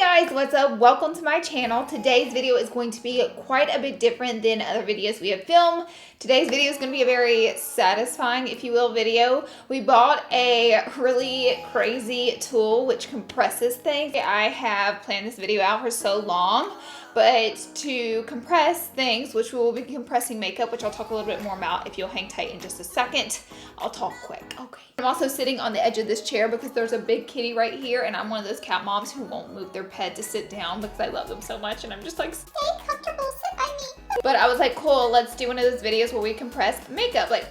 Guys, what's up? Welcome to my channel. Today's video is going to be quite a bit different than other videos we have filmed. Today's video is going to be a very satisfying, if you will, video. We bought a really crazy tool which compresses things. I have planned this video out for so long, but to compress things, which we will be compressing makeup, which I'll talk a little bit more about if you'll hang tight in just a second. I'll talk quick. Okay. I'm also sitting on the edge of this chair because there's a big kitty right here, and I'm one of those cat moms who won't move their pet to sit down because I love them so much, and I'm just like, stay comfortable, sit by me. But I was like, cool, let's do one of those videos where we compress makeup, like,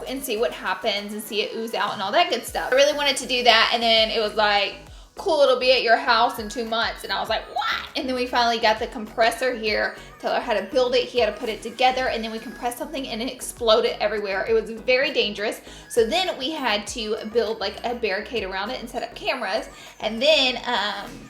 and see what happens and see it ooze out and all that good stuff. I really wanted to do that, and then it was like, cool, it'll be at your house in 2 months. And I was like, what? And then we finally got the compressor here. Taylor had to build it, he had to put it together, and then we compressed something and it exploded everywhere. It was very dangerous. So then we had to build like a barricade around it and set up cameras. And then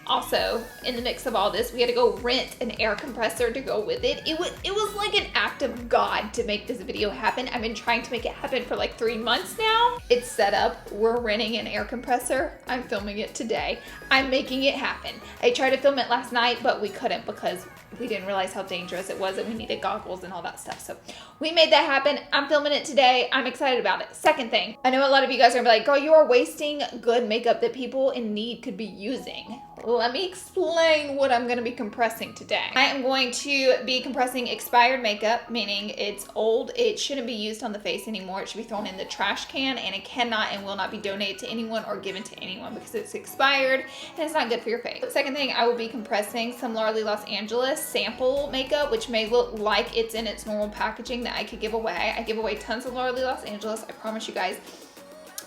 also in the mix of all this, we had to go rent an air compressor to go with it. It was like an act of God to make this video happen. I've been trying to make it happen for like 3 months now. It's set up, we're renting an air compressor. I'm filming it today. I'm making it happen. I tried to film it last night, but we couldn't because we didn't realize how dangerous it was and we needed goggles and all that stuff. So we made that happen. I'm filming it today. I'm excited about it. Second thing, I know a lot of you guys are gonna be like, girl, you are wasting good makeup that people in need could be using. Let me explain what I'm gonna be compressing today. I am going to be compressing expired makeup, meaning it's old. It shouldn't be used on the face anymore. It should be thrown in the trash can, and it cannot and will not be donated to anyone or given to anyone because it's expired and it's not good for your face. Second thing, I will be compressing some LAURALEE Los Angeles sample makeup, which may look like it's in its normal packaging that I could give away. I give away tons of LAURALEE Los Angeles, I promise you guys.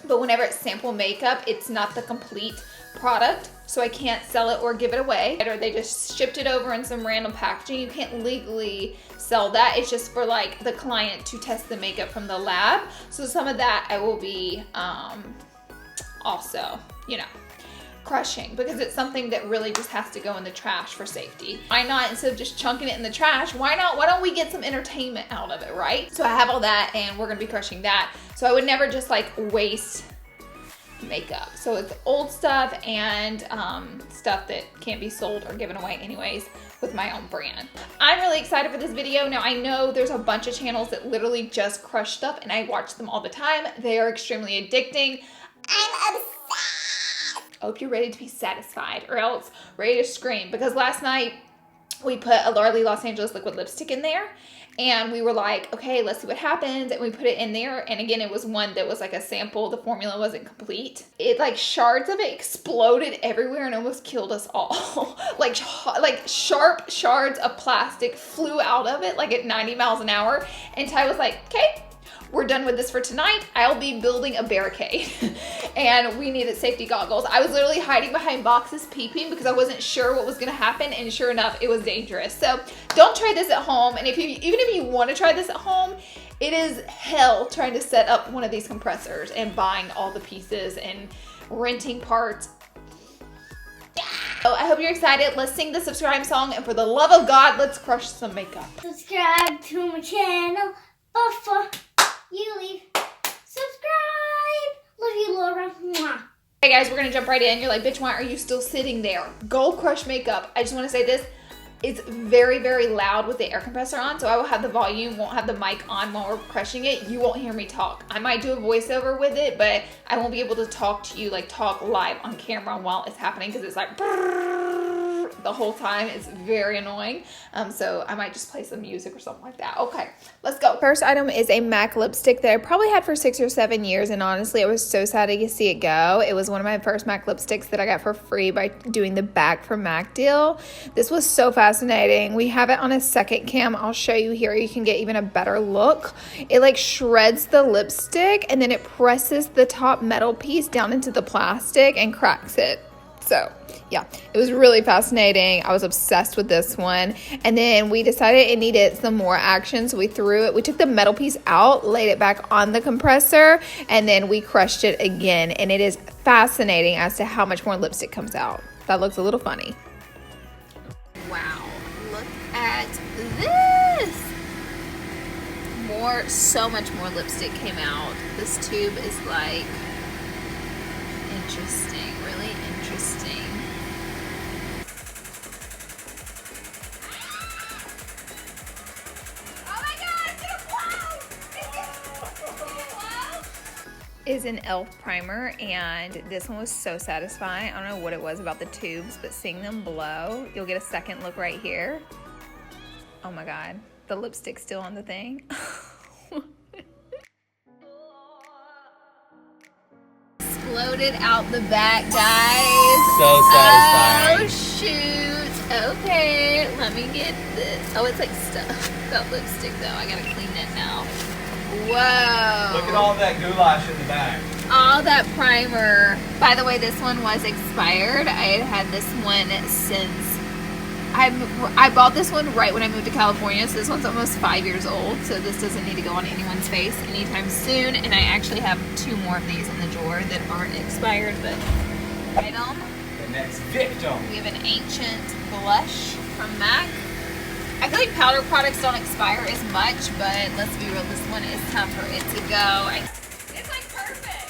But whenever it's sample makeup, it's not the complete product, so I can't sell it or give it away. Or they just shipped it over in some random packaging. You can't legally sell that. It's just for like the client to test the makeup from the lab. So some of that I will be also, you know, crushing because it's something that really just has to go in the trash for safety. Why not, instead of just chunking it in the trash, why don't we get some entertainment out of it, right? So I have all that and we're gonna be crushing that. So I would never just like waste makeup. So it's old stuff and stuff that can't be sold or given away anyways with my own brand. I'm really excited for this video. Now I know there's a bunch of channels that literally just crush stuff and I watch them all the time. They are extremely addicting. I'm obsessed. I hope you're ready to be satisfied or else ready to scream, because last night we put a LAURALEE Los Angeles liquid lipstick in there and we were like, okay, let's see what happens. And we put it in there. And again, it was one that was like a sample. The formula wasn't complete. It like shards of it exploded everywhere and almost killed us all. like sharp shards of plastic flew out of it like at 90 miles an hour. And Ty was like, okay, we're done with this for tonight. I'll be building a barricade. And we needed safety goggles. I was literally hiding behind boxes peeping because I wasn't sure what was gonna happen, and sure enough, it was dangerous. So don't try this at home. And even if you wanna try this at home, it is hell trying to set up one of these compressors and buying all the pieces and renting parts. So I hope you're excited. Let's sing the subscribe song, and for the love of God, let's crush some makeup. Subscribe to my channel before you leave. Subscribe. Love you, Laura. Mwah. Hey guys, we're gonna jump right in. You're like, bitch, why are you still sitting there? Go crush makeup. I just wanna say this. It's very, very loud with the air compressor on, so I will have the volume, won't have the mic on while we're crushing it. You won't hear me talk. I might do a voiceover with it, but I won't be able to talk to you, like talk live on camera while it's happening because it's like the whole time. It's very annoying. So I might just play some music or something like that. Okay, let's go. First item is a MAC lipstick that I probably had for 6 or 7 years, and honestly, I was so sad to see it go. It was one of my first MAC lipsticks that I got for free by doing the Back from MAC deal. This was so fascinating. We have it on a second cam. I'll show you here. You can get even a better look. It like shreds the lipstick and then it presses the top metal piece down into the plastic and cracks it. So yeah, it was really fascinating. I was obsessed with this one. And then we decided it needed some more action, so we threw it. We took the metal piece out, laid it back on the compressor, and then we crushed it again. And it is fascinating as to how much more lipstick comes out. That looks a little funny. Wow, look at this. So much more lipstick came out. This tube is like interesting, really interesting. is an e.l.f. primer, and this one was so satisfying. I don't know what it was about the tubes, but seeing them blow, you'll get a second look right here. Oh my god, the lipstick's still on the thing. Exploded out the back, guys. So satisfying. Oh shoot. Okay, let me get this. Oh, it's like stuff. That lipstick though, I gotta clean it now. Whoa. Look at all that goulash in the back. All that primer. By the way, this one was expired. I had this one since I bought this one right when I moved to California, so this one's almost 5 years old, so this doesn't need to go on anyone's face anytime soon. And I actually have 2 more of these in the drawer that aren't expired, but item. The next victim. We have an ancient blush from MAC. I feel like powder products don't expire as much, but let's be real, this one is time for it to go. It's like perfect.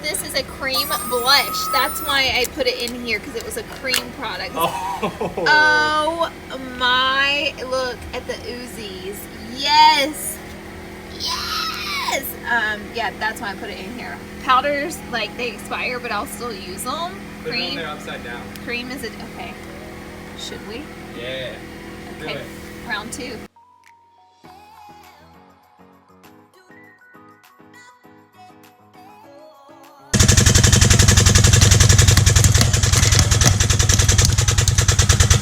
This is a cream blush. That's why I put it in here, because it was a cream product. Oh my, look at the Uzis. Yes. Yes. Yeah, that's why I put it in here. Powders, like, they expire, but I'll still use them. Put it on there upside down. Cream is it? Okay. Should we? Yeah. Do Okay. it. Round 2.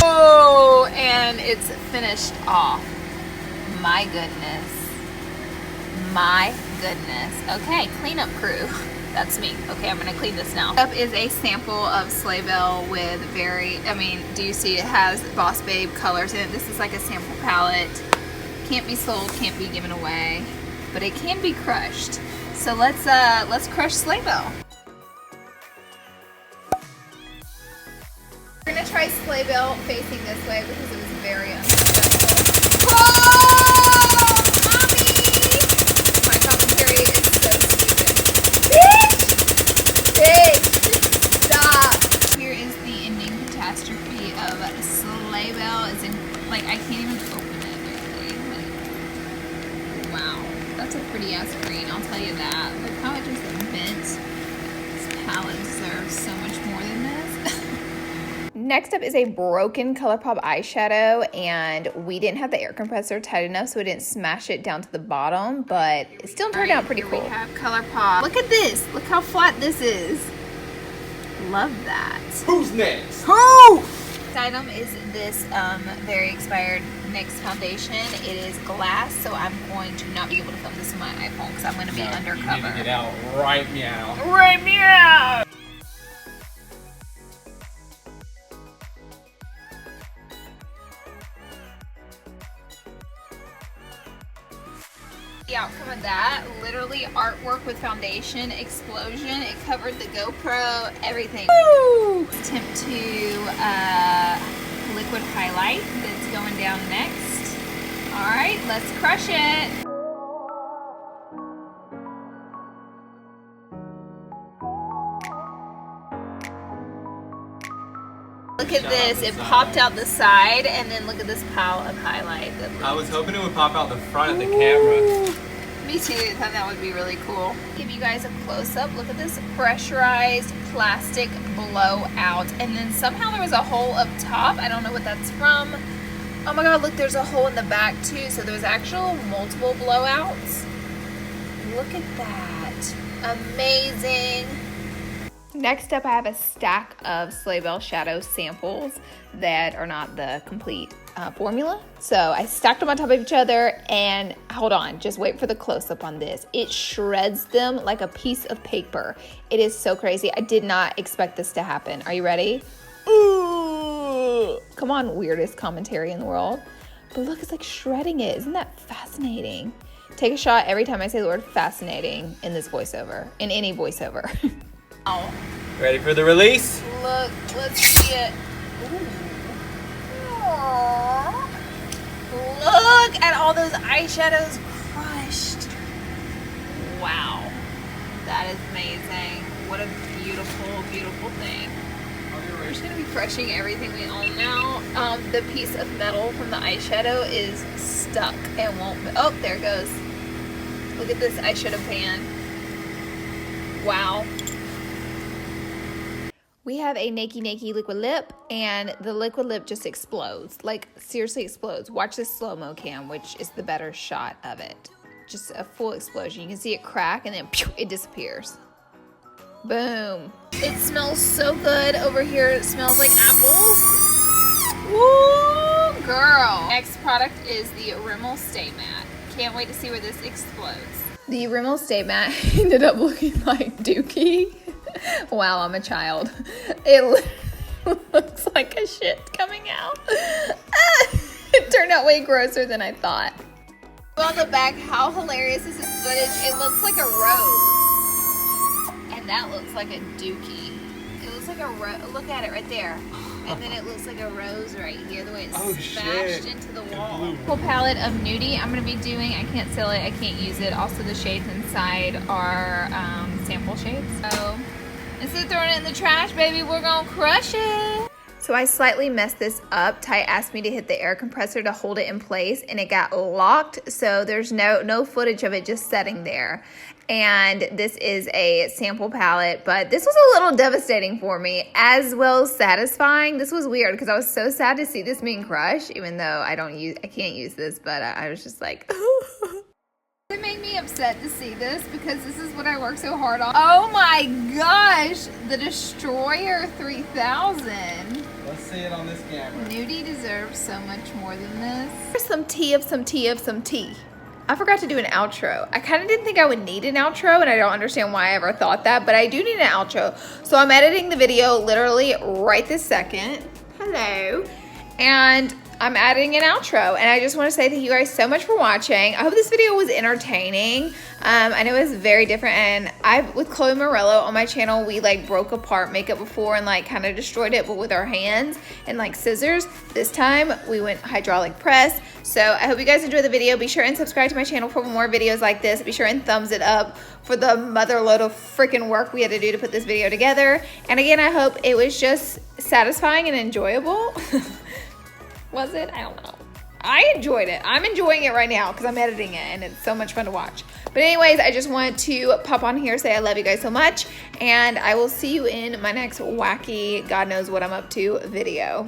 Oh, and it's finished off. My goodness. My goodness. Okay, cleanup crew. That's me. Okay, I'm gonna clean this now. Up is a sample of Sleigh Bell with do you see it has Boss Babe colors in it? This is like a sample palette. Can't be sold, can't be given away, but it can be crushed. So let's crush Sleigh Bell. We're gonna try Sleigh Bell facing this way because it was very unsuccessful. Oh, mommy! My commentary is so stupid. Bitch! Stop! Here is the ending catastrophe of Sleigh Bell. It's in, like, I can't even open it barely. Like, wow, that's a pretty ass green, I'll tell you that. Look how it just bent. This palette deserves so much more than this. Next up is a broken ColourPop eyeshadow, and we didn't have the air compressor tight enough, so we didn't smash it down to the bottom, but it still turned out pretty cool. We have ColourPop. Look at this. Look how flat this is. Love that. Who's next? Who? This item is this very expired NYX foundation. It is glass, so I'm going to not be able to film this on my iPhone because I'm going to be undercover. You need to get out right meow. Right meow! The outcome of that, literally artwork with foundation explosion. It covered the GoPro, everything. Woo! Attempt to liquid highlight that's going down next. All right, let's crush it. Look at this, it popped out the side, and then look at this pile of highlight. I was hoping it would pop out the front of the camera. Me too, I thought that would be really cool. Give you guys a close-up. Look at this pressurized plastic blowout, and then somehow there was a hole up top. I don't know what that's from. Oh my god, look, there's a hole in the back too, so there's actual multiple blowouts. Look at that. Amazing. Next up, I have a stack of Sleigh Bell shadow samples that are not the complete formula. So I stacked them on top of each other, and hold on, just wait for the close-up on this. It shreds them like a piece of paper. It is so crazy. I did not expect this to happen. Are you ready? Ooh! Come on, weirdest commentary in the world. But look, it's like shredding it. Isn't that fascinating? Take a shot every time I say the word fascinating in this voiceover, in any voiceover. Oh. Ready for the release? Look, let's see it. Ooh. Aww. Look at all those eyeshadows crushed. Wow. That is amazing. What a beautiful, beautiful thing. We're just gonna be crushing everything we own now. The piece of metal from the eyeshadow is stuck and won't. Oh, there it goes. Look at this eyeshadow pan. Wow. We have a Nakey liquid lip, and the liquid lip just explodes. Like, seriously explodes. Watch this slow-mo cam, which is the better shot of it. Just a full explosion. You can see it crack, and then pew, it disappears. Boom. It smells so good over here. It smells like apples. Woo, girl. Next product is the Rimmel Stay Matte. Can't wait to see where this explodes. The Rimmel Stay Matte ended up looking like Dookie. Wow, I'm a child. It looks like a shit coming out. It turned out way grosser than I thought. On the back, how hilarious is this footage? It looks like a rose. And that looks like a dookie. It looks like a rose. Look at it right there. And then it looks like a rose right here, the way it's smashed into the wall. Full palette of Nudie I'm going to be doing. I can't sell it. I can't use it. Also, the shades inside are sample shades. So instead of throwing it in the trash, baby, we're going to crush it. So I slightly messed this up. Ty asked me to hit the air compressor to hold it in place, and it got locked. So there's no footage of it just sitting there. And this is a sample palette, but this was a little devastating for me, as well as satisfying. This was weird because I was so sad to see this being crushed, even though I can't use this, but I was just like, It made me upset to see this because this is what I worked so hard on. Oh my gosh, the Destroyer 3000. Let's see it on this camera. Nudie deserves so much more than this. Here's some tea of some tea of some tea. I forgot to do an outro. I kind of didn't think I would need an outro, and I don't understand why I ever thought that, but I do need an outro. So I'm editing the video literally right this second. Hello. And I'm adding an outro, and I just want to say thank you guys so much for watching. I hope this video was entertaining. I know it was very different, and with Chloe Morello on my channel, we like broke apart makeup before and like kind of destroyed it, but with our hands and like scissors. This time we went hydraulic press. So I hope you guys enjoyed the video. Be sure and subscribe to my channel for more videos like this. Be sure and thumbs it up for the motherload of freaking work we had to do to put this video together. And again, I hope it was just satisfying and enjoyable. Was it? I don't know. I enjoyed it. I'm enjoying it right now because I'm editing it and it's so much fun to watch. But anyways, I just wanted to pop on here, say I love you guys so much, and I will see you in my next wacky, God knows what I'm up to video.